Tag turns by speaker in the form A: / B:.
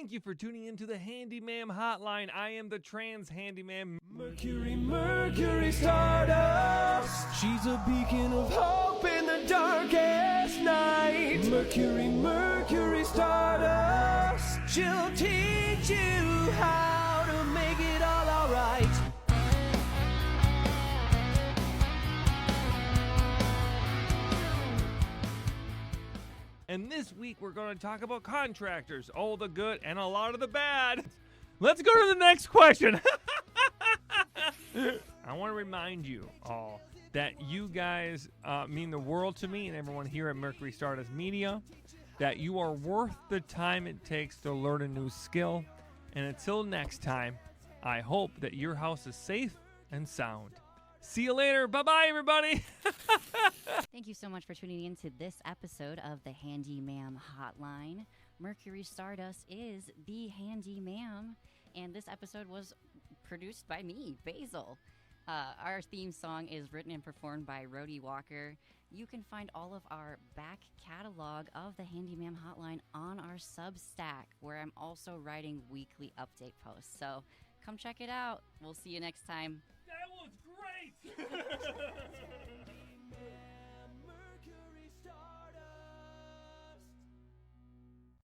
A: Thank you for tuning into the Handyman Hotline. I am the trans handyman.
B: Mercury Stardust. She's a beacon of hope in the darkest night. Mercury Stardust. She'll teach you how to make it all alright.
A: And this week we're going to talk about contractors, all the good and a lot of the bad. Let's go to the next question. I want to remind you all that you guys mean the world to me and everyone here at Mercury Stardust Media, that you are worth the time it takes to learn a new skill. And until next time, I hope that your house is safe and sound. See you later. Bye-bye, everybody.
C: Thank you so much for tuning in to this episode of the Handyman Hotline. Mercury Stardust is the Handyman, and this episode was produced by me, Basil. Our theme song is written and performed by Rhodey Walker. You can find all of our back catalog of the Handyman Hotline on our Substack, where I'm also writing weekly update posts. So come check it out. We'll see you next time.
A: That was great.